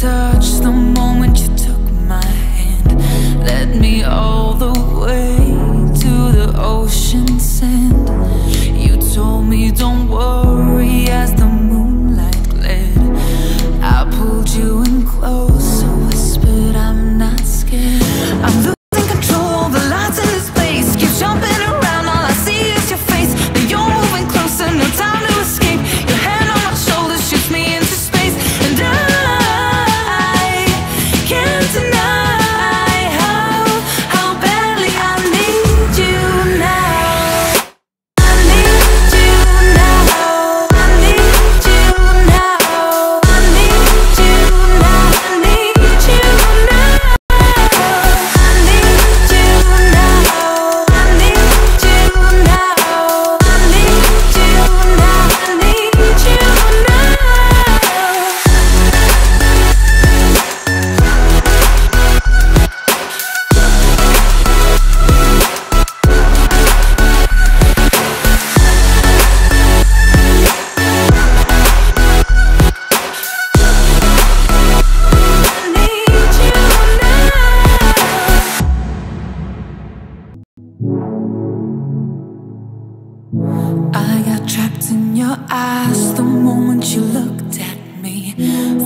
touch, the moment you took my hand, led me all the way to the ocean sand. You told me don't worry as the moonlight glared. I pulled you in close, whispered I'm not scared. I'm losing control, the lights in this place keep jumping around, all I see is your face. But you're moving closer, no time to escape. Your hand on my shoulder shoots me into space, and I can't deny how badly I need you now. I need you now. I need you now. I need you now. I need you now. I need you now. I need you now. I need you now. I need you now. I got trapped in your eyes the moment you looked at me.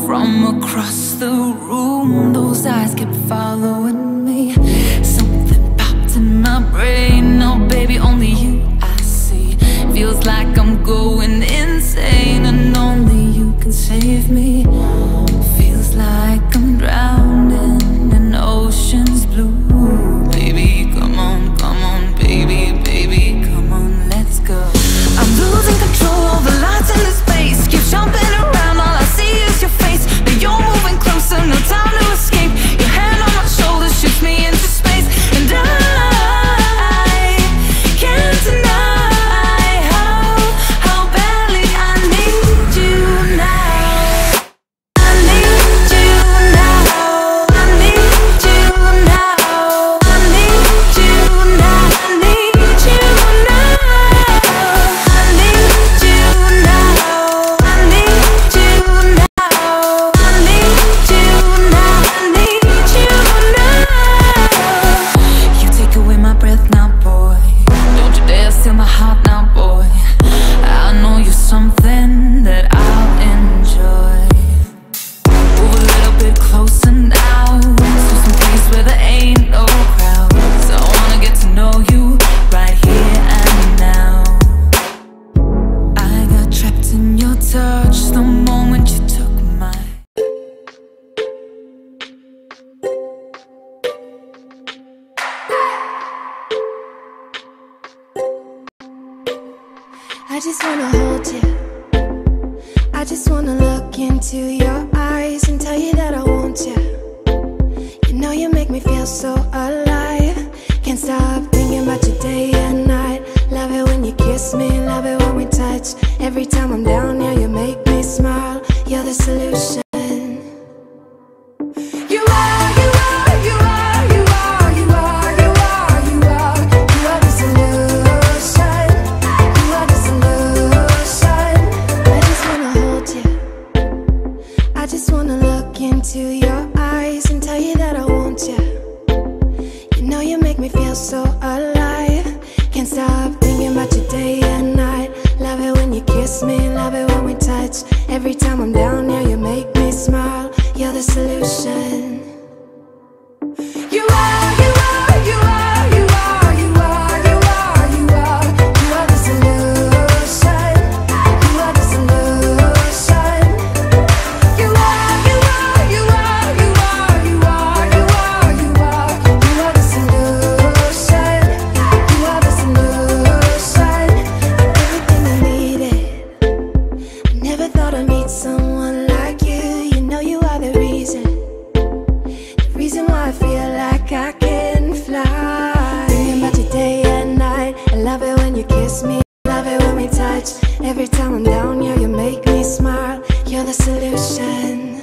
From across the room, those eyes kept following me. Something popped in my brain, oh baby, only you I see. Feels like I'm going insane, and only you can save me. Feels like I'm drowning in ocean's blue. Baby, come on, baby, baby, come on, let's go. I'm losing control, the lights in this space keep jumping around, all I see is your face. But you're moving closer, no time to escape. Your hand on my shoulder shoots me into space, and I can't deny how badly I need you now. I need you now. I need you now. I need you now. I need you now. I need you now. I need you now. I need you now. I need you now. You take away my breath now, boy. Don't you dare steal my heart now, boy. I know you're something that I'll enjoy. Move a little bit closer now, to some place where there ain't no crowds. I wanna get to know you right here and now. I got trapped in your touch the moment you took my. I just wanna hold you. I just wanna look into your eyes and tell you that I want you. You know you make me feel so alive. Can't stop thinking about you day and night. Love it when you kiss me, love it when we touch. Every time I'm down here, you make me smile. You're the solution. You are, you are, you are, you are, you are, you are, you are. You are the solution. You are the solution. I just wanna hold you. I just wanna look into your eyes and tell you that I want you. You know you make me feel so alive. Can't stop thinking about you day and night. Love it when you kiss me, love it when we touch. Every time I'm down here, you make me smile. You're the solution. You are, you are, you are, you are, you are, you are, you are. You are the solution. You are the solution. You are, you are, you are, you are, you are, you are, you are. You are the solution. You are the solution. Everything I needed. I never thought I'd meet someone like you. You know you are the reason why I feel like I can fly. Thinking about you day and night. I love it when you kiss me, love it when we touch. Every time I'm down here, you make me smile. You're the solution.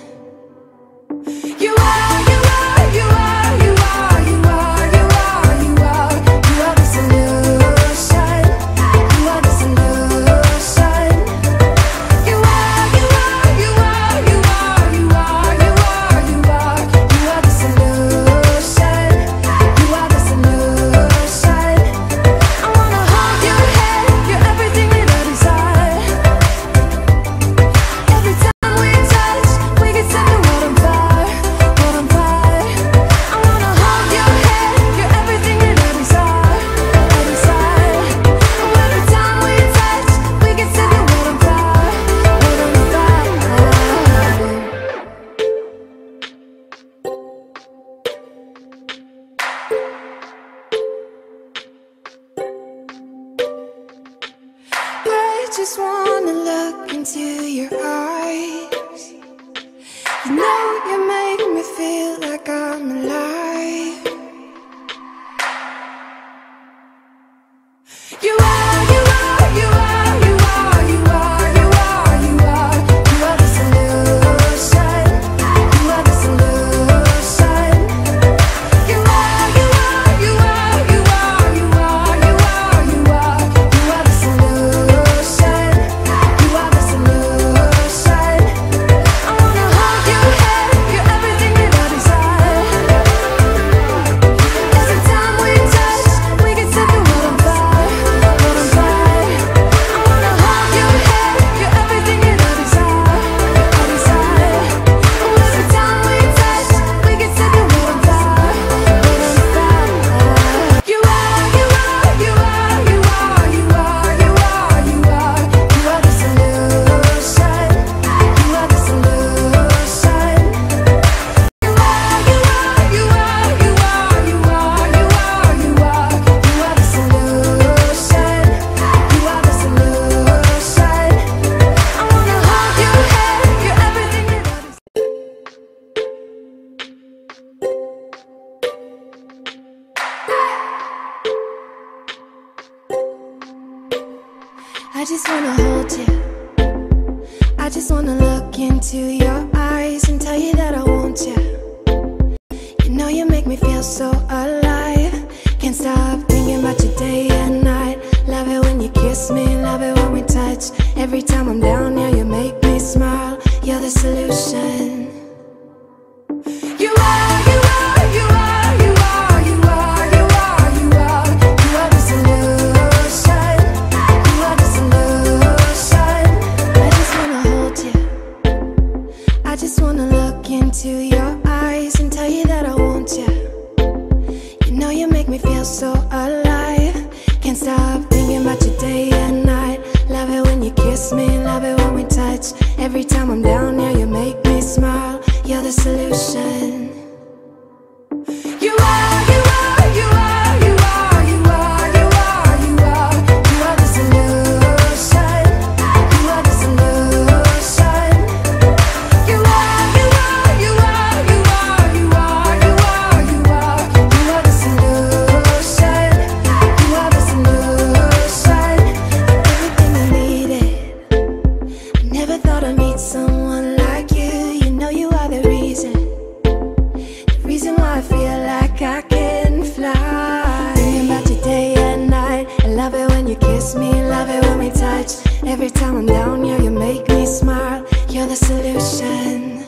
You are, you are, you are, you are, you are, you are, you are. You are the solution. You are the solution. You are, you are, you are, you are, you are, you are. just wanna hold you. I just wanna look into your eyes and tell you that I want you. You know you make me feel so alive. Can't stop thinking about you day and night. Love it when you kiss me, love it when we touch. Every time I'm down here, you make me smile. You're the solution. You are, you are, you are, you are, you are, you are, you are. You are the solution. You are the solution. I just wanna hold you. I just wanna look into your eyes and tell you that I want you. You know you make me feel so alive. Can't stop thinking about you day and night. Love it when you kiss me, love it when we touch. Every time I'm down here, you make me smile. You're the solution. You are, you are, you are, you are, you are, you are, you are. You are the solution. You are the solution. You are, you are, you are, you are, you are, you are, you are. You are the solution. You are the solution. Everything I needed. I never thought I'd meet someone like you. You know you are the reason why I feel like I can fly. Thinking about you day and night. I love it when you kiss me, love it when we touch. Every time I'm down here, you make me smile. You're the solution.